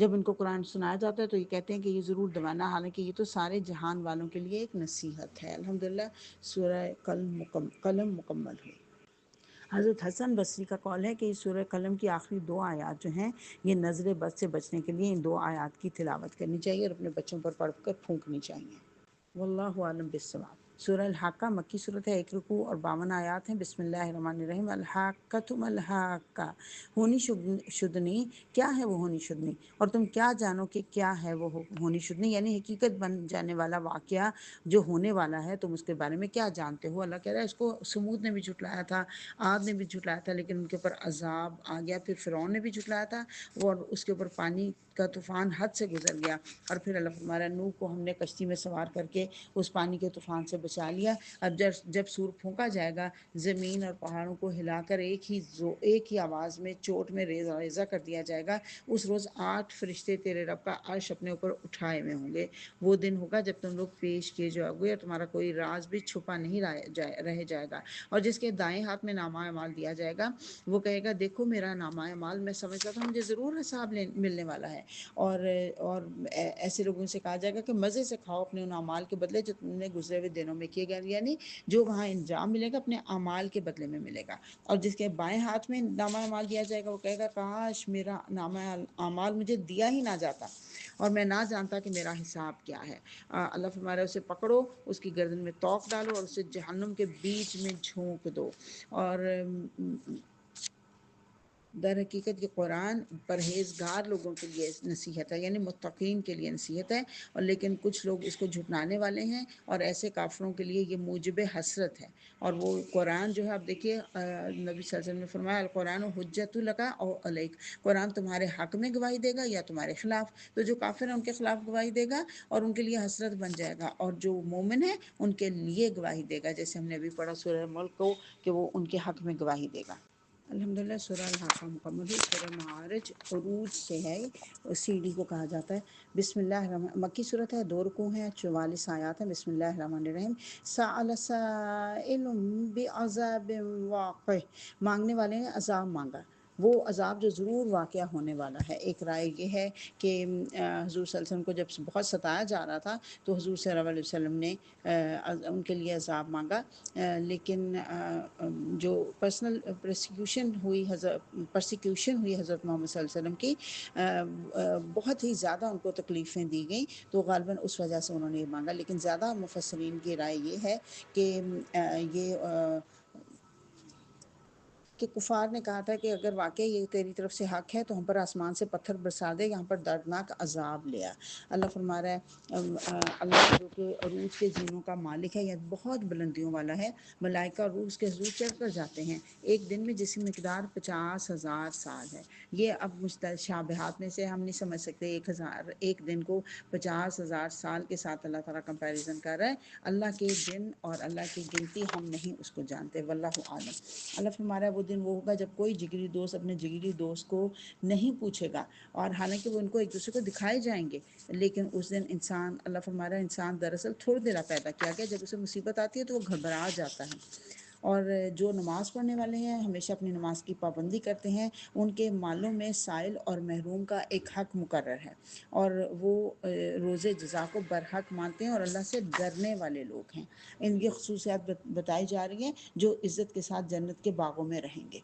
جب ان کو قرآن سنایا جاتا ہے تو یہ کہتے ہیں کہ یہ ضرور دبانا، حالانکہ یہ تو سارے جہان والوں کے لیے ایک نصیحت ہے۔ الحمدللہ سورہ قلم مکمل ہوئی۔ حضرت حسن بصری کا قول ہے کہ اس سورہ قلم کی آخری 2 آیات جو ہیں یہ نظر بد سے بچنے کے لیے ان 2 آیات کی تلاوت کرنی چاہیے اور اپنے بچوں پر پڑھ کر پھونکنی چاہیے۔ واللہ عالم بالصواب۔ سورہ الحاقہ مکی صورت ہے، 1 رکوع اور 52 آیات ہیں۔ بسم اللہ الرحمن الرحیم۔ الحاقۃ ما الحاقہ، ہونی شدنی، کیا ہے وہ ہونی شدنی، اور تم کیا جانو کہ کیا ہے وہ ہونی شدنی، یعنی حقیقت بن جانے والا واقعہ جو ہونے والا ہے، تم اس کے بارے میں کیا جانتے ہو۔ اللہ کہہ رہا ہے اس کو سمود نے بھی جھٹلایا تھا، عاد نے بھی جھٹلایا تھا، لیکن ان کے اوپر عذاب آ گیا۔ پھر فرعون نے بھی جھٹلایا تھا اور اس کے اوپر پانی کا طوفان حد سے گزر گیا، اور پھر اللہ فرمایا نوح کو ہم نے کشتی میں سوار کر کے اس پانی کے طوفان سے بچا لیا۔ اب جب سور پھونکا جائے گا، زمین اور پہاڑوں کو ہلا کر ایک ہی آواز میں چوٹ میں ریزہ ریزہ کر دیا جائے گا، اس روز 8 فرشتے تیرے رب کا عرش اپنے اوپر اٹھائے ہوئے ہوں گے۔ وہ دن ہوگا جب تم لوگ پیش کیے جاؤ گے اور تمہارا کوئی راز بھی چھپا نہیں رہ جائے گا۔ اور جس کے دائیں ہاتھ میں نامہ اعمال دیا جائے گا وہ کہے گا دیکھو میرا نامہ اعمال، میں سمجھتا تھا مجھے ضرور حساب ملنے والا ہے۔ اور ایسے لوگوں سے کہا جائے گا کہ مزے سے کھاؤ اپنے ان اعمال کے بدلے جو تم نے گزرے ہوئے دنوں میں کیے گئے، یعنی جو وہاں انجام ملے گا اپنے اعمال کے بدلے میں ملے گا۔ اور جس کے بائیں ہاتھ میں نامہ اعمال دیا جائے گا وہ کہے گا کاش میرا نامہ اعمال مجھے دیا ہی نہ جاتا اور میں نہ جانتا کہ میرا حساب کیا ہے۔ اللہ فرما رہا ہے اسے پکڑو، اس کی گردن میں توق ڈالو اور اسے جہنم کے بیچ میں جھونک دو۔ اور در حقیقت یہ قرآن پرہیزگار لوگوں کے لیے نصیحت ہے، یعنی متقین کے لیے نصیحت ہے، اور لیکن کچھ لوگ اس کو جھٹلانے والے ہیں اور ایسے کافروں کے لیے یہ موجب حسرت ہے۔ اور وہ قرآن جو ہے، آپ دیکھیے نبی صلی اللہ علیہ وسلم نے فرمایا القرآن حجت لک او علیک، قرآن تمہارے حق میں گواہی دے گا یا تمہارے خلاف۔ تو جو کافر ہیں ان کے خلاف گواہی دے گا اور ان کے لیے حسرت بن جائے گا، اور جو مومن ہے ان کے لیے گواہی دے گا، جیسے ہم نے ابھی پڑھا سورہ ملک کو کہ وہ ان کے حق میں گواہی دے گا۔ الحمدللہ سورہ الحاقہ مکمل ہوئی۔ سورہ معارج عروج سے ہے، سیڑھی کو کہا جاتا ہے۔ بسم اللہ الرحمن، مکی صورت ہے، 2 رکوع ہیں، 44 آیات ہیں۔ بسم اللہ الرحمن الرحیم۔ سأل سائل بعذاب واقع، مانگنے والے نے عذاب مانگا، وہ عذاب جو ضرور واقعہ ہونے والا ہے۔ ایک رائے یہ ہے کہ حضور صلی اللہ علیہ وسلم کو جب بہت ستایا جا رہا تھا تو حضور صلی اللہ علیہ وسلم نے ان کے لیے عذاب مانگا، لیکن جو پرسنل پرسیکیوشن ہوئی حضرت محمد صلی اللہ علیہ وسلم کی، بہت ہی زیادہ ان کو تکلیفیں دی گئیں، تو غالباً اس وجہ سے انہوں نے یہ مانگا۔ لیکن زیادہ مفسرین کی رائے یہ ہے کہ کفار نے کہا تھا کہ اگر واقعی یہ تیری طرف سے حق ہے تو ہم پر آسمان سے پتھر برسا دے، یہاں پر دردناک عذاب لیا۔ اللہ فرما رہا ہے اللہ جو کہ عروج کے زینوں کا مالک ہے، یہ بہت بلندیوں والا ہے، ملائکہ اور روح اس کے حضور چڑھ کر جاتے ہیں ایک دن میں جس کی مقدار 50,000 سال ہے۔ یہ اب مشابہات میں سے ہم نہیں سمجھ سکتے، 1,000 ایک دن کو 50,000 سال کے ساتھ اللہ تعالیٰ کمپیریزن کر رہا ہے۔ اللہ کے دن اور اللہ کی گنتی ہم نہیں اس کو جانتے، واللہ عالم۔ اللہ فرما رہا ہے وہ دن وہ ہوگا جب کوئی جگری دوست اپنے جگری دوست کو نہیں پوچھے گا، اور حالانکہ وہ ان کو ایک دوسرے کو دکھائے جائیں گے، لیکن اس دن اللہ فرما رہا ہے انسان دراصل تھوڑی دیر پیدا کیا گیا، جب اسے مصیبت آتی ہے تو وہ گھبرا جاتا ہے۔ اور جو نماز پڑھنے والے ہیں، ہمیشہ اپنی نماز کی پابندی کرتے ہیں، ان کے مالوں میں سائل اور محروم کا ایک حق مقرر ہے، اور وہ روز جزا کو برحق مانتے ہیں اور اللہ سے ڈرنے والے لوگ ہیں۔ ان کی خصوصیات بتائی جا رہی ہیں جو عزت کے ساتھ جنت کے باغوں میں رہیں گے۔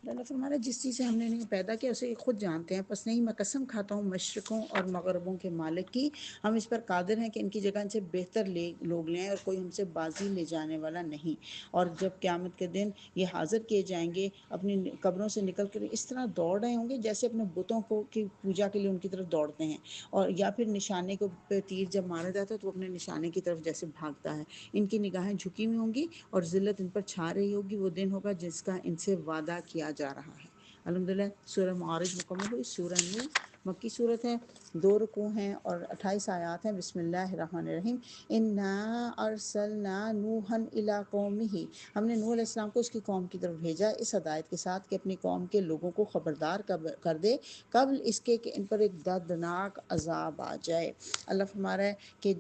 اللہ فرما رہا ہے جس چیز سے ہم نے انہیں پیدا کیا اسے خود جانتے ہیں، پس نہیں میں قسم کھاتا ہوں مشرقوں اور مغربوں کے مالک کی، ہم اس پر قادر ہیں کہ ان کی جگہ ان سے بہتر لوگ لیں، اور کوئی ہم سے بازی لے جانے والا نہیں۔ اور جب قیامت کے دن یہ حاضر کیے جائیں گے اپنی قبروں سے نکل کر اس طرح دوڑ رہے ہوں گے جیسے اپنے بتوں کو کی پوجا کے لیے ان کی طرف دوڑتے ہیں، اور یا پھر نشانے کو پہ تیر جب مارا جاتا ہے تو اپنے نشانے کی طرف جیسے بھاگتا ہے۔ ان کی نگاہیں جھکی ہوئی ہوں گی اور ذلت ان پر چھا رہی ہوگی، وہ دن ہوگا جس کا ان سے وعدہ کیا جا رہا ہے۔ الحمدللہ سورہ معارج مکمل ہوئی۔ سورہ نوح مکی صورت ہے، 2 رکوع ہیں اور 28 آیات ہیں۔ بسم اللہ الرحمن الرحیم۔ انا ارسلنا نوحا الی قومہ، ہم نے نوح علیہ السلام کو اس کی قوم کی طرف بھیجا اس ہدایت کے ساتھ کہ اپنی قوم کے لوگوں کو خبردار کر دے قبل اس کے کہ ان پر ایک دردناک عذاب آ جائے۔ اللہ فرما رہا ہے کہ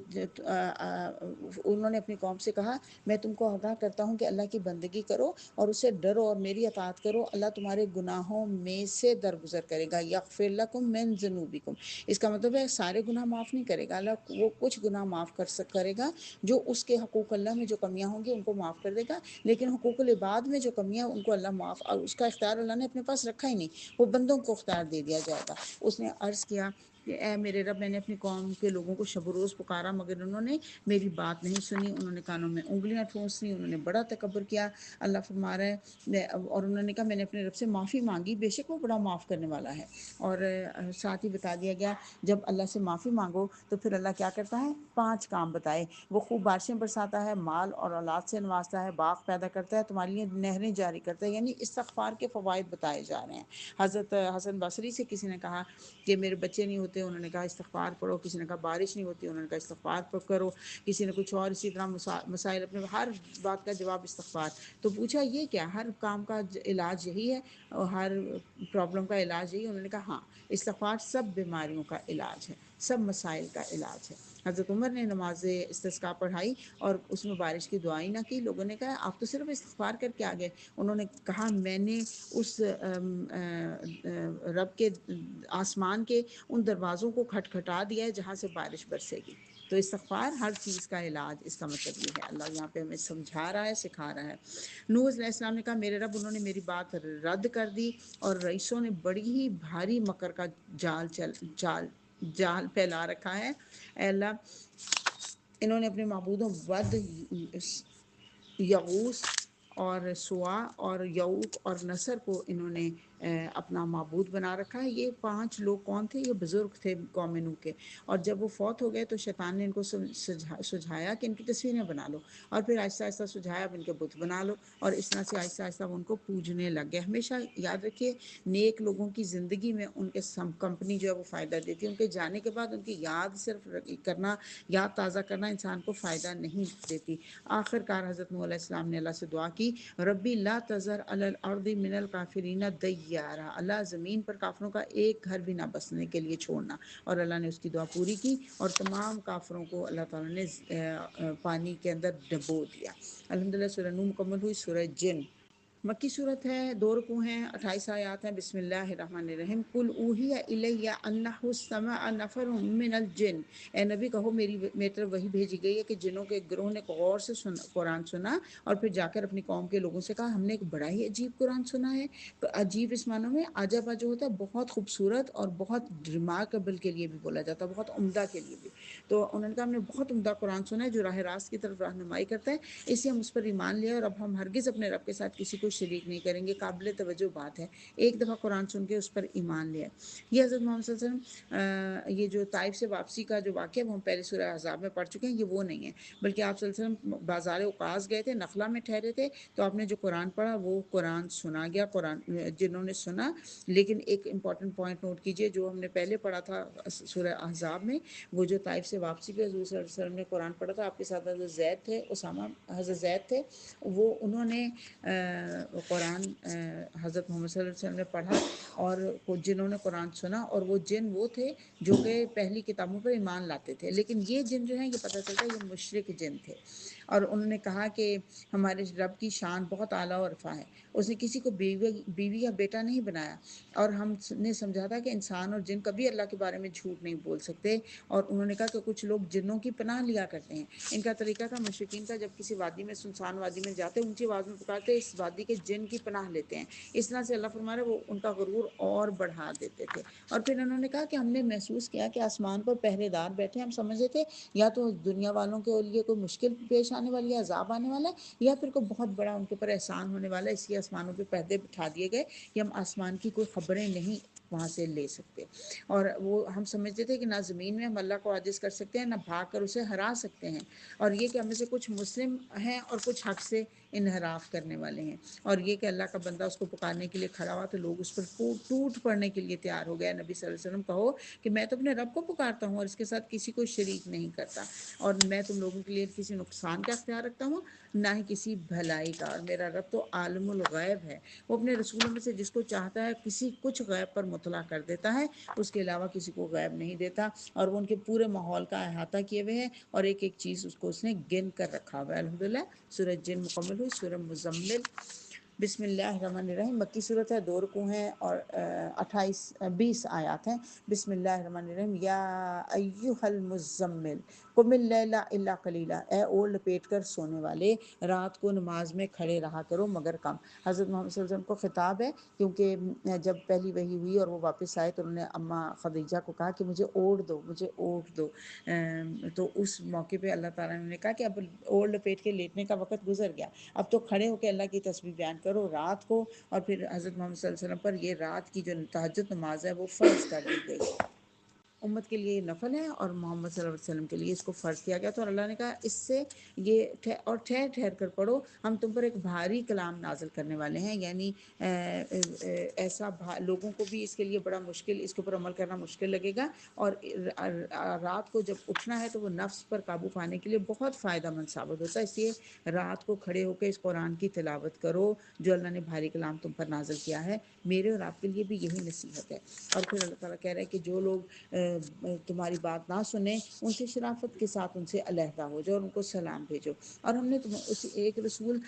انہوں نے اپنی قوم سے کہا میں تم کو آگاہ کرتا ہوں کہ اللہ کی بندگی کرو اور اسے ڈرو اور میری اطاعت کرو، اللہ تمہارے گناہوں میں سے درگزر کرے گا، یغفر لکم من ذنوبکم، اس کا مطلب ہے سارے گناہ معاف نہیں کرے گا اللہ، وہ کچھ گناہ معاف کرے گا، جو اس کے حقوق اللہ میں جو کمیاں ہوں گی ان کو معاف کر دے گا، لیکن حقوق العباد میں جو کمیاں ان کو اللہ معاف، اور اس کا اختیار اللہ نے اپنے پاس رکھا ہی نہیں، وہ بندوں کو اختیار دے دیا جائے گا۔ اس نے عرض کیا کہ اے میرے رب، میں نے اپنی قوم کے لوگوں کو شب و روز پکارا مگر انہوں نے میری بات نہیں سنی، انہوں نے کانوں میں انگلیاں ٹھونس لی، انہوں نے بڑا تکبر کیا۔ اللہ فرما رہا ہے اور انہوں نے کہا میں نے اپنے رب سے معافی مانگی، بے شک وہ بڑا معاف کرنے والا ہے۔ اور ساتھ ہی بتا دیا گیا جب اللہ سے معافی مانگو تو پھر اللہ کیا کرتا ہے، 5 کام بتائے، وہ خوب بارشیں برساتا ہے، مال اور اولاد سے نوازتا ہے، باغ پیدا کرتا ہے، تمہارے لیے نہریں جاری کرتا ہے، یعنی استغفار کے فوائد بتائے جا رہے ہیں۔ حضرت حسن بصری سے کسی نے کہا کہ میرے بچے نہیں ہوتے، انہوں نے کہا استغفار پڑھو، کسی نے کہا بارش نہیں ہوتی، انہوں نے کہا استغفار کرو، کسی نے کچھ اور اسی طرح مسائل، اپنے ہر بات کا جواب استغفار۔ تو پوچھا یہ کیا ہر کام کا علاج یہی ہے اور ہر پرابلم کا علاج یہی؟ انہوں نے کہا ہاں، استغفار سب بیماریوں کا علاج ہے، سب مسائل کا علاج ہے۔ حضرت عمر نے نماز استسقاء پڑھائی اور اس میں بارش کی دعائیں نہ کی، لوگوں نے کہا آپ تو صرف استغفار کر کے آگئے، انہوں نے کہا میں نے اس رب کے آسمان کے ان دروازوں کو کھٹکھٹا دیا ہے جہاں سے بارش برسے گی۔ تو استغفار ہر چیز کا علاج، اس کا مطلب یہ ہے۔ اللہ یہاں پہ ہمیں سمجھا رہا ہے، سکھا رہا ہے۔ نوح علیہ السلام نے کہا میرے رب انہوں نے میری بات رد کر دی اور رئیسوں نے بڑی ہی بھاری مکر کا جال پھیلا رکھا ہے، اے اللہ انہوں نے اپنے معبودوں ود، یغوث اور سوا اور یعوق اور نصر کو انہوں نے اپنا معبود بنا رکھا ہے۔ یہ 5 لوگ کون تھے؟ یہ بزرگ تھے قوم نوح کے، اور جب وہ فوت ہو گئے تو شیطان نے ان کو سجھایا کہ ان کی تصویریں بنا لو، اور پھر آہستہ آہستہ سجھایا اب ان کے بت بنا لو، اور اس طرح سے آہستہ آہستہ وہ ان کو پوجنے لگ گئے۔ ہمیشہ یاد رکھیے نیک لوگوں کی زندگی میں ان کے کمپنی جو ہے وہ فائدہ دیتی ہے، ان کے جانے کے بعد ان کی یاد صرف کرنا، یاد تازہ کرنا انسان کو فائدہ نہیں دیتی۔ آخر کار حضرت نوح علیہ السلام نے اللہ سے دعا کی ربی لا تذر علی الارض من الکافرین دیارا، اللہ زمین پر کافروں کا ایک گھر بھی نہ بسنے کے لیے چھوڑنا، اور اللہ نے اس کی دعا پوری کی اور تمام کافروں کو اللہ تعالیٰ نے پانی کے اندر ڈبو دیا۔ الحمدللہ سورہ نوح مکمل ہوئی۔ سورہ جن مکی صورت ہے، 2 رکوع ہیں، 28 آیات ہیں۔ بسم اللہ الرحمن الرحیم قل اوحی الی انہ استمع نفر من الجن، اے نبی کہو میری طرف وحی بھیجی گئی ہے کہ جنوں کے گروہ نے غور سے قرآن سنا اور پھر جا کر اپنی قوم کے لوگوں سے کہا ہم نے ایک بڑا ہی عجیب قرآن سنا ہے۔ عجیب اس معنوں میں عجب جو ہوتا ہے بہت خوبصورت اور بہت ریمارکیبل کے لیے بھی بولا جاتا ہے، بہت عمدہ کے لیے بھی۔ تو انہوں نے کہا ہم نے بہت عمدہ قرآن سنا ہے جو راہ راست کی طرف رہنمائی کرتا ہے، اس لیے ہم اس پر ایمان لیا اور اب ہم ہرگز اپنے رب کے ساتھ کسی کو شریک نہیں کریں گے۔ قابل توجہ بات ہے، ایک دفعہ قرآن سن کے اس پر ایمان لیا۔ یہ حضرت محمد صلی اللہ علیہ وسلم یہ جو طائف سے واپسی کا جو واقعہ وہ ہم پہلے سورہ احزاب میں پڑھ چکے ہیں، یہ وہ نہیں ہے، بلکہ آپ صلی اللہ علیہ وسلم بازار اوقاز گئے تھے، نخلا میں ٹھہرے تھے، تو آپ نے جو قرآن پڑھا وہ قرآن سنا گیا، قرآن جنہوں نے سنا۔ لیکن ایک امپورٹنٹ پوائنٹ نوٹ کیجئے، جو ہم نے پہلے پڑھا تھا سورہ احزاب میں، وہ جو طائف سے واپسی پہ حضور صلی اللہ علیہ وسلم نے قرآن پڑھا تھا، آپ کے ساتھ حضرت زید تھے، اسامہ حضرت زید تھے، وہ انہوں نے قرآن حضرت محمد صلی اللہ علیہ وسلم نے پڑھا، اور جنہوں نے قرآن سنا، اور وہ جن وہ تھے جو کہ پہلی کتابوں پر ایمان لاتے تھے، لیکن یہ جن جو ہیں یہ پتہ چلتا ہے یہ مشرک جن تھے، اور انہوں نے کہا کہ ہمارے رب کی شان بہت اعلیٰ اور رفع ہے، اس نے کسی کو بیوی یا بیٹا نہیں بنایا، اور ہم نے سمجھا تھا کہ انسان اور جن کبھی اللہ کے بارے میں جھوٹ نہیں بول سکتے، اور انہوں نے کہا کہ کچھ لوگ جنوں کی پناہ لیا کرتے ہیں۔ ان کا طریقہ تھا مشرکین کا، جب کسی وادی میں سنسان وادی میں جاتے اونچی آواز میں پکارتے اس وادی کے جن کی پناہ لیتے ہیں، اس طرح سے اللہ فرما رہا ہے وہ ان کا غرور اور بڑھا دیتے تھے۔ اور پھر انہوں نے کہا کہ ہم نے محسوس کیا کہ آسمان پر پہرے دار بیٹھے، ہم سمجھے تھے یا تو دنیا والوں کے لیے کوئی مشکل پیش آنے والی ہے، عذاب آنے والا ہے، یا پھر کوئی بہت بڑا ان کے اوپر احسان ہونے والا ہے، اس لیے آسمانوں پہ پردے بٹھا دیے گئے کہ ہم آسمان کی کوئی خبریں نہیں وہاں سے لے سکتے، اور وہ ہم سمجھتے تھے کہ نہ زمین میں ہم اللہ کو عاجز کر سکتے ہیں، نہ بھاگ کر اسے ہرا سکتے ہیں، اور یہ کہ ہم میں سے کچھ مسلم ہیں اور کچھ حق سے انحراف کرنے والے ہیں، اور یہ کہ اللہ کا بندہ اس کو پکارنے کے لیے کھڑا ہوا تو لوگ اس پر ٹوٹ پڑنے کے لیے تیار ہو گیا۔ نبی صلی اللہ علیہ وسلم کہو کہ میں تو اپنے رب کو پکارتا ہوں اور اس کے ساتھ کسی کو شریک نہیں کرتا، اور میں تم لوگوں کے لیے کسی نقصان کا اختیار رکھتا ہوں نہ ہی کسی بھلائی کا، اور میرا رب تو عالم الغیب ہے، وہ اپنے رسولوں میں سے جس کو چاہتا ہے کچھ غیب پر مطلع کر دیتا ہے، اس کے علاوہ کسی کو غیب نہیں دیتا، اور وہ ان کے پورے ماحول کا احاطہ کیے ہوئے ہیں، اور ایک چیز اس کو اس نے گن کر رکھا ہوا ہے۔ الحمدللہ سورہ جن مکمل ہوئی۔ سورہ مزمل بسم اللہ الرحمن الرحیم، مکی صورت ہے، 2 رکوع ہیں اور 20 آیات ہیں۔ بسم اللہ الرحمن الرحیم، یا ایھا المزمل قم اللیل الا قلیلا، اے اوڑھ لپیٹ کر سونے والے، رات کو نماز میں کھڑے رہا کرو مگر کم۔ حضرت محمد صلی اللہ علیہ وسلم کو خطاب ہے، کیونکہ جب پہلی وحی ہوئی اور وہ واپس آئے تو انہوں نے اماں خدیجہ کو کہا کہ مجھے اوڑھ دو، مجھے اوڑھ دو۔ تو اس موقع پہ اللہ تعالیٰ نے کہا کہ اب اوڑھ لپیٹ کے لیٹنے کا وقت گزر گیا، اب تو کھڑے ہو کے اللہ کی تسبیح بیان کرو رات کو۔ اور پھر حضرت محمد صلی اللہ علیہ وسلم پر یہ رات کی جو تہجد نماز ہے وہ فرض کر دی گئی، امت کے لیے یہ نفل ہے اور محمد صلی اللہ علیہ وسلم کے لیے اس کو فرض کیا گیا۔ تو اللہ نے کہا اس سے یہ اور ٹھہر ٹھہر کر پڑھو، ہم تم پر ایک بھاری کلام نازل کرنے والے ہیں، یعنی ایسا لوگوں کو بھی اس کے لیے بڑا مشکل، اس کے اوپر عمل کرنا مشکل لگے گا، اور رات کو جب اٹھنا ہے تو وہ نفس پر قابو پانے کے لیے بہت فائدہ مند ثابت ہوتا ہے۔ اس لیے رات کو کھڑے ہو کے اس قرآن کی تلاوت کرو جو اللہ نے بھاری کلام تم پر نازل کیا ہے، میرے اور آپ کے لیے بھی یہی نصیحت ہے۔ اور پھر اللہ تعالیٰ کہہ رہے ہیں کہ جو لوگ تمہاری بات نہ سنیں ان سے شرافت کے ساتھ ان سے علیحدہ ہو جاؤ اور ان کو سلام بھیجو۔ اور ہم نے اسی ایک رسول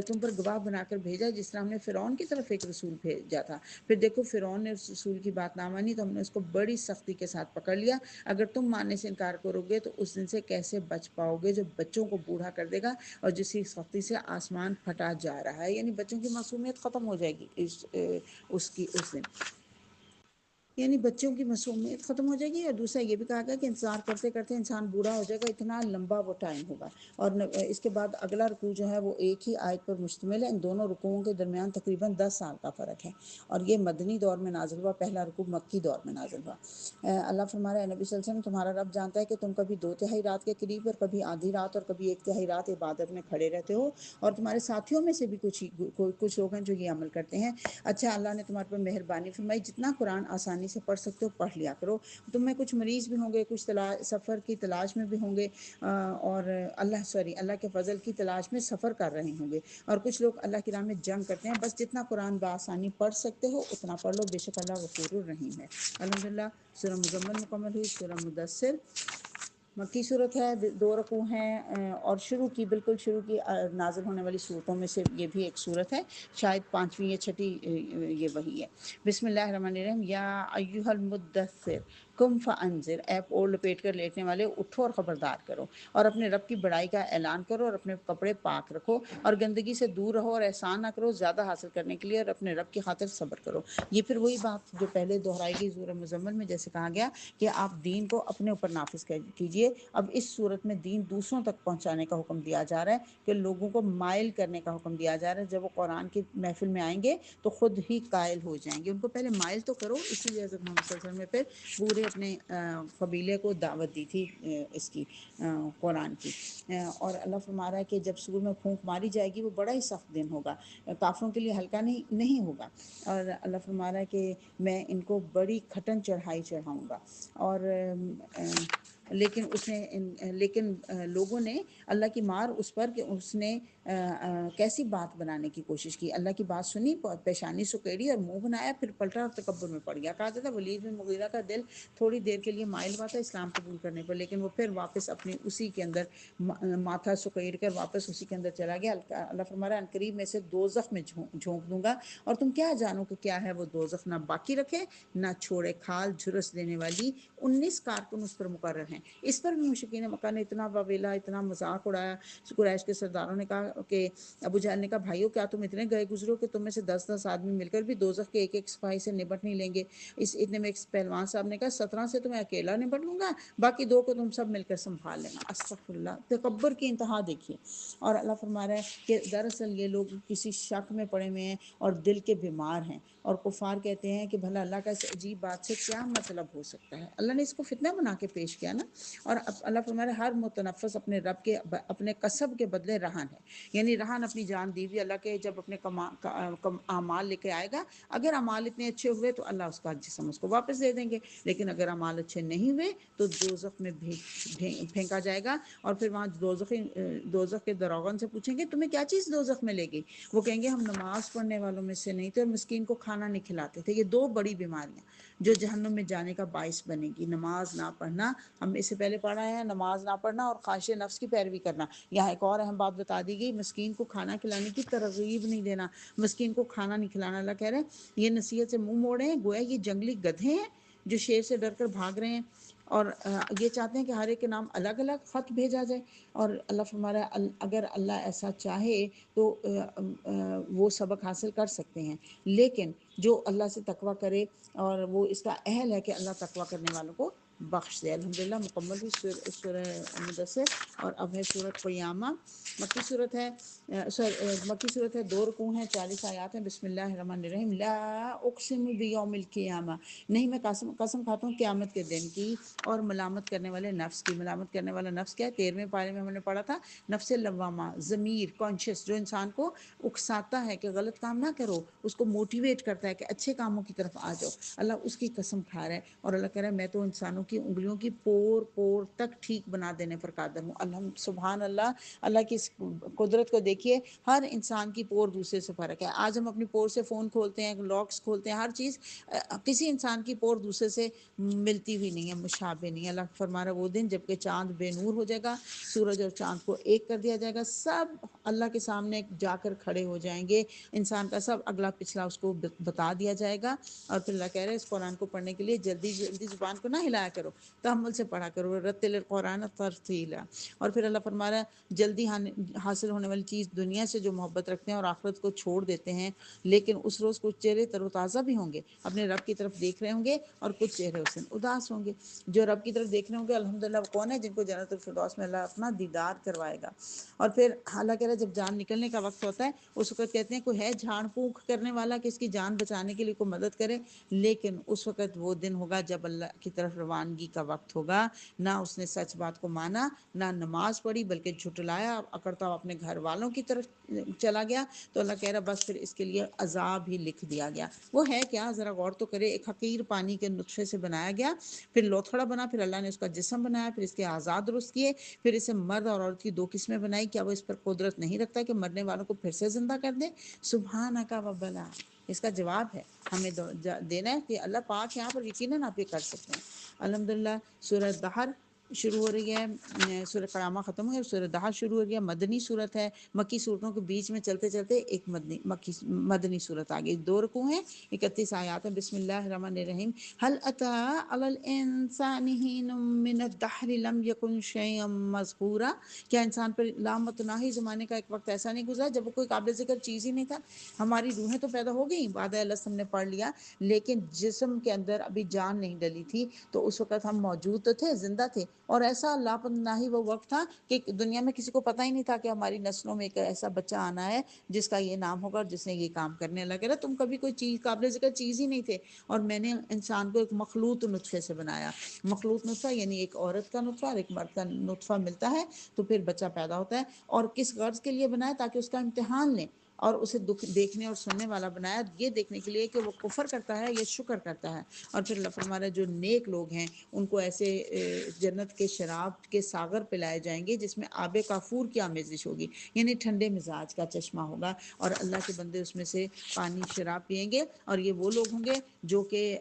تم پر گواہ بنا کر بھیجا جس طرح ہم نے فرعون کی طرف ایک رسول بھیجا تھا، پھر دیکھو فرعون نے اس رسول کی بات نہ مانی تو ہم نے اس کو بڑی سختی کے ساتھ پکڑ لیا، اگر تم ماننے سے انکار کرو گے تو اس دن سے کیسے بچ پاؤ گے جو بچوں کو بوڑھا کر دے گا اور جس کی سختی سے آسمان پھٹا جا رہا ہے، یعنی بچوں کی معصومیت ختم ہو جائے گی اس دن، یعنی بچوں کی معصومیت ختم ہو جائے گی۔ اور دوسرا یہ بھی کہا گیا کہ انتظار کرتے کرتے انسان بوڑھا ہو جائے گا، اتنا لمبا وہ ٹائم ہوگا۔ اور اس کے بعد اگلا رکوع جو ہے وہ ایک ہی آیت پر مشتمل ہے، ان دونوں رکوعوں کے درمیان تقریباً 10 سال کا فرق ہے، اور یہ مدنی دور میں نازل ہوا، پہلا رکوع مکی دور میں نازل ہوا۔ اللہ فرما رہا ہے نبی صلی اللہ علیہ وسلم تمہارا رب جانتا ہے کہ تم کبھی 2/3 رات کے قریب اور کبھی آدھی رات اور کبھی 1/3 رات عبادت میں کھڑے رہتے ہو، اور تمہارے ساتھیوں میں سے بھی کچھ لوگ ہیں جو یہ عمل کرتے ہیں۔ اچھا اللہ نے تمہارے پر مہربانی فرمائی، جتنا قرآن آسانی سے پڑھ سکتے ہو پڑھ لیا کرو۔ تم میں کچھ مریض بھی ہوں گے، کچھ سفر کی تلاش میں بھی ہوں گے، اور اللہ کے فضل کی تلاش میں سفر کر رہے ہوں گے، اور کچھ لوگ اللہ کی راہ میں جنگ کرتے ہیں۔ بس جتنا قرآن بآسانی پڑھ سکتے ہو اتنا پڑھ لو، بے شک اللہ غفور الرحیم ہے۔ الحمدللہ سورہ مزمل مکمل ہوئی۔ سورہ مدثر مکی صورت ہے، 2 رکوع ہیں، اور بالکل شروع کی نازل ہونے والی صورتوں میں سے یہ بھی ایک صورت ہے، شاید 5ویں یا 6ٹھی یہ وہی ہے۔ بسم اللہ الرحمن الرحیم، یا ایھا المدثر قم فانذر، اے اوڑھ لپیٹ کر لیٹنے والے اٹھو اور خبردار کرو، اور اپنے رب کی بڑائی کا اعلان کرو، اور اپنے کپڑے پاک رکھو، اور گندگی سے دور رہو، اور احسان نہ کرو زیادہ حاصل کرنے کے لیے، اور اپنے رب کی خاطر صبر کرو۔ یہ پھر وہی بات جو پہلے دہرائی گئی سورہ مزمل میں، جیسے کہا گیا کہ آپ دین کو اپنے اوپر نافذ کیجئے، اب اس صورت میں دین دوسروں تک پہنچانے کا حکم دیا جا رہا ہے، کہ لوگوں کو مائل کرنے کا حکم دیا جا رہا ہے۔ جب وہ قرآن کی محفل میں آئیں گے تو خود ہی قائل ہو جائیں گے، ان کو پہلے مائل تو کرو۔ اسی لیے حضرت محمد صلی اللہ علیہ وسلم نے پھر پورے اپنے قبیلے کو دعوت دی تھی اس کی قرآن کی۔ اور اللہ فرما رہا ہے کہ جب سور میں پھونک ماری جائے گی وہ بڑا ہی سخت دن ہوگا، کافروں کے لیے ہلکا نہیں ہوگا، اور اللہ فرما رہا ہے کہ میں ان کو بڑی کھٹن چڑھائی چڑھاؤں گا۔ اور لیکن لوگوں نے اللہ کی مار اس پر کہ اس نے کیسی بات بنانے کی کوشش کی، اللہ کی بات سنی، پیشانی سکیڑی اور منہ بنایا، پھر پلٹا اور تکبر میں پڑ گیا۔ کہا جاتا ہے ولید بن مغیرہ کا دل تھوڑی دیر کے لیے مائل ہوا تھا اسلام قبول کرنے پر، لیکن وہ پھر واپس اپنی اسی کے اندر ماتھا سکیڑ کر واپس اسی کے اندر چلا گیا۔ اللہ فرما رہا ہے عنقریب میں سے دوزخ میں جھونک دوں گا، اور تم کیا جانو کہ کیا ہے وہ دوزخ، نہ باقی رکھے نہ چھوڑے، کھال جھرس دینے والی 19 کارکن اس پر مقرر ہیں۔ اس پر بھی مشرکین مکہ نے اتنا واویلا، اتنا مذاق اڑایا۔ قریش کے سرداروں نے کہا کہ ابو جہل نے کہا بھائیو کیا تم اتنے گئے گزرے ہو کہ تم میں سے 10 آدمی مل کر بھی دوزخ کے ایک سپاہی سے نبٹ نہیں لیں گے؟ اتنے میں ایک پہلوان صاحب نے کہا 17 سے تو میں اکیلا نبٹ لوں گا، باقی 2 کو تم سب مل کر سنبھال لینا۔ استغفر اللہ، تکبر کی انتہا دیکھیے۔ اور اللہ فرما رہا ہے کہ دراصل یہ لوگ کسی شک میں پڑے ہوئے ہیں اور دل کے بیمار ہیں، اور کفار کہتے ہیں کہ بھلا اللہ کا اس عجیب بات سے کیا مطلب ہو سکتا ہے، اللہ نے اس کو فتنہ بنا کے پیش کیا نا۔ اور اللہ فرما رہا ہے ہر متنفس اپنے رب کے اپنے قصب کے بدلے رہن ہے، یعنی رہن اپنی جان دی ہوئی اللہ کے، جب اپنے اعمال لے کے آئے گا، اگر اعمال اتنے اچھے ہوئے تو اللہ اس کا جسم اس کو واپس دے دیں گے، لیکن اگر اعمال اچھے نہیں ہوئے تو دوزخ میں پھینکا جائے گا، اور پھر وہاں دوزخ کے دروغن سے پوچھیں گے تمہیں کیا چیز دوزخ میں لے گئی؟ وہ کہیں گے ہم نماز پڑھنے والوں میں سے نہیں تھے اور مسکین کو کھانا کھانا نہیں کھلاتے تھے۔ یہ دو بڑی بیماریاں جو جہنم میں جانے کا باعث بنے گی، نماز نہ پڑھنا، ہم اس سے پہلے پڑھا ہے، نماز نہ پڑھنا اور خواہش نفس کی پیروی کرنا۔ یہاں ایک اور اہم بات بتا دی گئی، مسکین کو کھانا کھلانے کی ترغیب نہیں دینا، مسکین کو کھانا نہیں کھلانا۔ اللہ کہہ رہے ہیں یہ نصیحت سے منہ موڑے ہیں، گویا یہ جنگلی گدھے ہیں جو شیر سے ڈر کر بھاگ رہے ہیں، اور یہ چاہتے ہیں کہ ہر ایک کے نام الگ الگ خط بھیجا جائے۔ اور اللہ فرما رہا ہے اگر اللہ ایسا چاہے تو وہ سبق حاصل کر سکتے ہیں، لیکن جو اللہ سے تقویٰ کرے اور وہ اس کا اہل ہے کہ اللہ تقویٰ کرنے والوں کو بخش دے۔ الحمدللہ مکمل ہوئی سورہ مدثر، اور اب ہے سورۃ قیامہ۔ مکی صورت ہے، مکی صورت ہے، 2 رکوع ہیں، 40 آیات ہیں۔ بسم اللہ الرحمن الرحیم۔ لا اقسم بیوم القیامہ، نہیں میں قسم کھاتا ہوں قیامت کے دن کی، اور ملامت کرنے والے نفس کی۔ ملامت کرنے والا نفس کیا ہے؟ 13ویں پارے میں ہم نے پڑھا تھا، نفس لوامہ، ضمیر، کانشیس، جو انسان کو اکساتا ہے کہ غلط کام نہ کرو، اس کو موٹیویٹ کرتا ہے کہ اچھے کاموں کی طرف آ جاؤ، اللہ اس کی قسم کھا رہا ہے۔ اور اللہ کہہ رہا ہے میں تو انسانوں کی انگلیوں کی پور تک ٹھیک بنا دینے پر قادر ہوں۔ الحمد سبحان اللہ، اللہ کی اس قدرت کو دیکھیے، ہر انسان کی پور دوسرے سے فرق ہے۔ آج ہم اپنی پور سے فون کھولتے ہیں، لاکس کھولتے ہیں، ہر چیز، کسی انسان کی پور دوسرے سے ملتی ہوئی نہیں ہے، مشابہ نہیں ہے۔ اللہ فرما رہا ہے وہ دن جب کہ چاند بے نور ہو جائے گا، سورج اور چاند کو ایک کر دیا جائے گا، سب اللہ کے سامنے جا کر کھڑے ہو جائیں گے، انسان کا سب اگلا پچھلا اس کو بتا دیا جائے گا۔ اور پھر اللہ کہہ رہے ہیں اس قرآن کو پڑھنے کے لیے جلدی جلدی زبان کو نہ ہلایا کرو، تحمل سے پڑھا کرو، رتل القرآن ترتیلا۔ اور پھر اللہ فرما رہا ہے جلدی حاصل ہونے والی چیز دنیا سے جو محبت رکھتے ہیں اور آخرت کو چھوڑ دیتے ہیں، لیکن اس روز کچھ چہرے تر و تازہ بھی ہوں گے، اپنے رب کی طرف دیکھ رہے ہوں گے، اور کچھ چہرے اس دن اداس ہوں گے۔ جو رب کی طرف دیکھ رہے ہوں گے الحمدللہ وہ کون ہے؟ جن کو جنت الفردوس میں اللہ اپنا دیدار کروائے گا۔ اور پھر اللہ کہہ رہا ہے جب جان نکلنے کا وقت ہوتا ہے اس وقت کہتے ہیں کوئی ہے جھاڑ پھونک کرنے والا کہ اس کی جان بچانے کے لیے کوئی مدد کرے، لیکن اس وقت وہ دن ہوگا جب اللہ کی طرف روانگی کا وقت ہوگا، نہ اس نے سچ بات کو مانا، نہ نماز پڑھی بلکہ جھٹلایا، اکڑتا ہوا اپنے گھر والوں کی طرف چلا گیا، تو اللہ کہہ رہا بس پھر اس کے لیے عذاب ہی لکھ دیا گیا۔ وہ ہے کیا؟ ذرا غور تو کرے، ایک حقیر پانی کے نطفے سے بنایا گیا، پھر لوتھڑا بنا، پھر اللہ نے اس کا جسم بنایا، پھر اس کے اعضاء درست کیے، پھر اسے مرد اور عورت کی 2 قسمیں بنائی۔ کیا وہ اس پر قدرت نہیں رکھتا کہ مرنے والوں کو پھر سے زندہ کر دے؟ سبحانک و بلا، اس کا جواب ہے ہمیں دینا ہے کہ اللہ پاک یہاں پر یقیناً آپ یہ کر سکتے ہیں۔ الحمدللہ سورہ دہر شروع ہو رہی ہے، سورہ قیامہ ختم ہوئی اور سورہ دہر شروع ہو رہی ہے، مدنی صورت ہے۔ مکی صورتوں کے بیچ میں چلتے چلتے ایک مدنی صورت آ گئی، 2 رکوع ہیں، 31 آیات ہیں۔ بسم اللہ الرحمن الرحیم۔ هل اتى على الانسان حين من الدهر لم يكن شيئا مذكورا، کیا انسان پر لامتناہی زمانے کا ایک وقت ایسا نہیں گزرا جب وہ کوئی قابل ذکر چیز ہی نہیں تھا؟ ہماری روحیں تو پیدا ہو گئیں، وعدہ اللہ ہم نے پڑھ لیا، لیکن جسم کے اندر ابھی جان نہیں ڈلی تھی، تو اس وقت ہم موجود تو تھے، زندہ تھے، اور ایسا لاپتناہی وہ وقت تھا کہ دنیا میں کسی کو پتہ ہی نہیں تھا کہ ہماری نسلوں میں ایک ایسا بچہ آنا ہے جس کا یہ نام ہوگا اور جس نے یہ کام کرنے لگا۔ تم کبھی کوئی چیز قابل ذکر چیز ہی نہیں تھے، اور میں نے انسان کو ایک مخلوط نطفے سے بنایا۔ مخلوط نطفہ یعنی ایک عورت کا نطفہ اور ایک مرد کا نطفہ ملتا ہے تو پھر بچہ پیدا ہوتا ہے، اور کس غرض کے لیے بنایا؟ تاکہ اس کا امتحان لیں، اور اسے دیکھنے اور سننے والا بنایا، یہ دیکھنے کے لیے کہ وہ کفر کرتا ہے یا شکر کرتا ہے۔ اور پھر اللہ فرما رہا ہے جو نیک لوگ ہیں ان کو ایسے جنت کے شراب کے ساغر پلائے جائیں گے جس میں آب کافور کی آمیزش ہوگی، یعنی ٹھنڈے مزاج کا چشمہ ہوگا، اور اللہ کے بندے اس میں سے پانی شراب پئیں گے، اور یہ وہ لوگ ہوں گے جو کہ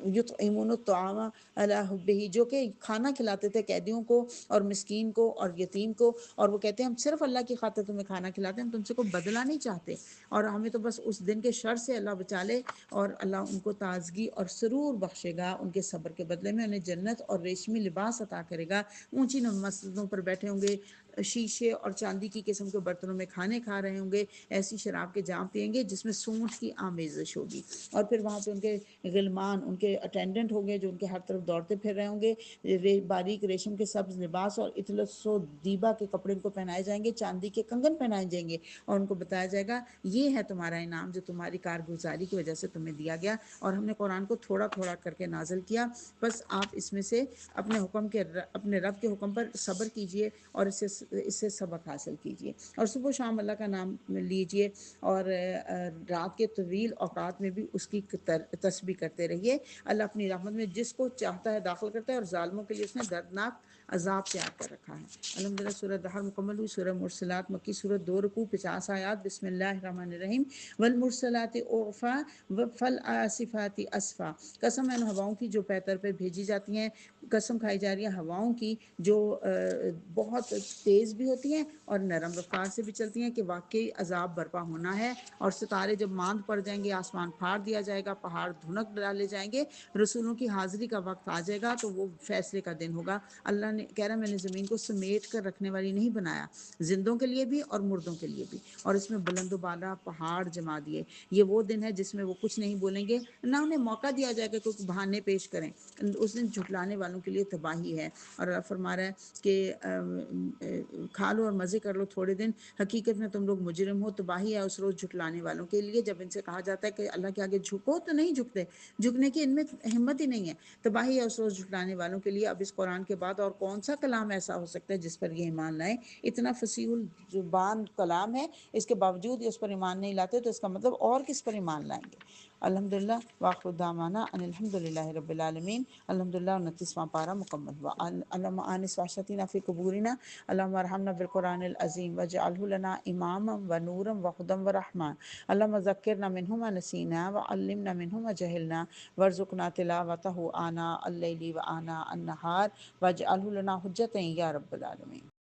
یطعمون الطعام علی حبہ، جو کہ کھانا کھلاتے تھے قیدیوں کو اور مسکین کو اور یتیم کو، اور وہ کہتے ہیں ہم صرف اللہ کی خاطر تمہیں کھانا کھلاتے ہیں، ہم تم سے کوئی بدلہ نہیں چاہتے، اور ہمیں تو بس اس دن کے شر سے اللہ بچا لے، اور اللہ ان کو تازگی اور سرور بخشے گا، ان کے صبر کے بدلے میں انہیں جنت اور ریشمی لباس عطا کرے گا، اونچی مسجدوں پر بیٹھے ہوں گے، شیشے اور چاندی کی قسم کے برتنوں میں کھانے کھا رہے ہوں گے، ایسی شراب کے جام پئیں گے جس میں سونٹ کی آمیزش ہوگی، اور پھر وہاں پہ ان کے غلمان، ان کے اٹینڈنٹ ہوں گے جو ان کے ہر طرف دوڑتے پھر رہے ہوں گے، باریک ریشم کے سبز لباس اور اطلس و دیبا کے کپڑے ان کو پہنائے جائیں گے، چاندی کے کنگن پہنائے جائیں گے، اور ان کو بتایا جائے گا یہ ہے تمہارا انعام جو تمہاری کارگزاری کی وجہ سے تمہیں دیا گیا، اور ہم نے قرآن کو تھوڑا تھوڑا کر کے نازل کیا، بس آپ اس میں سے اپنے رب کے حکم پر صبر کیجئے اور اس سے سبق حاصل کیجئے، اور صبح و شام اللہ کا نام لیجئے، اور رات کے طویل اوقات میں بھی اس کی تسبیح کرتے رہیے۔ اللہ اپنی رحمت میں جس کو چاہتا ہے داخل کرتا ہے، اور ظالموں کے لیے اس نے دردناک عذاب تیار کر رکھا ہے۔ الحمدللہ سورہ دہر مکمل ہوئی۔ سورہ مرسلات مکی صورت 2 رکوع 50 آیات۔ بسم اللہ الرحمن الرحیم۔ والمرسلات عرفا فالعاصفات اسفا، قسم ہے ان ہواؤں کی جو پیتر پہ بھیجی جاتی ہیں، قسم کھائی جا رہی ہے ہواؤں کی جو بہت تیز بھی ہوتی ہیں اور نرم رفتار سے بھی چلتی ہیں، کہ واقعی عذاب برپا ہونا ہے، اور ستارے جب ماند پڑ جائیں گے، آسمان پھاڑ دیا جائے گا، پہاڑ دھنک ڈالے جائیں گے، رسولوں کی حاضری کا وقت آ جائے گا، تو وہ فیصلے کا دن ہوگا۔ اللہ نے کہہ رہا میں نے زمین کو سمیٹ کر رکھنے والی نہیں بنایا، زندوں کے لیے بھی اور مردوں کے لیے بھی، اور اس میں بلند و بالا پہاڑ جما دیے۔ یہ وہ دن ہے جس میں وہ کچھ نہیں بولیں گے، نہ انہیں موقع دیا جائے گا کہ بہانے پیش کریں۔ اس دن جھٹلانے والوں کے لیے تباہی ہے۔ اور اللہ فرما رہا ہے کہ کھا لو اور مزے کر لو تھوڑے دن، حقیقت میں تم لوگ مجرم ہو۔ تباہی ہے اس روز جھٹلانے والوں کے لیے، جب ان سے کہا جاتا ہے کہ اللہ کے آگے جھکو تو نہیں جھکتے، جھکنے کی ان میں ہمت ہی نہیں ہے۔ تباہی ہے اس روز جھٹلانے والوں کے لیے۔ اب اس قرآن کے بعد اور کون سا کلام ایسا ہو سکتا ہے جس پر یہ ایمان لائیں؟ اتنا فصیح الزبان کلام ہے، اس کے باوجود یہ اس پر ایمان نہیں لاتے، تو اس کا مطلب اور کس پر ایمان لائیں گے؟ الحمدللہ وآخر دعوانا ان الحمدللہ رب العالمین۔ الحمدللہ 29واں پارہ مکمل ہوا۔ اللہم آنس وحشتنا فی قبورنا، اللہم ارحمنا بالقرآن العظیم واجعلہ لنا اماما ونورا وہدی ورحمہ، اللہم ذکرنا منہ ما نسینا وعلمنا منہ ما جہلنا وارزقنا تلاوتہ آناء اللیل وآناء النہار واجعلہ لنا حجۃ یا رب العالمین۔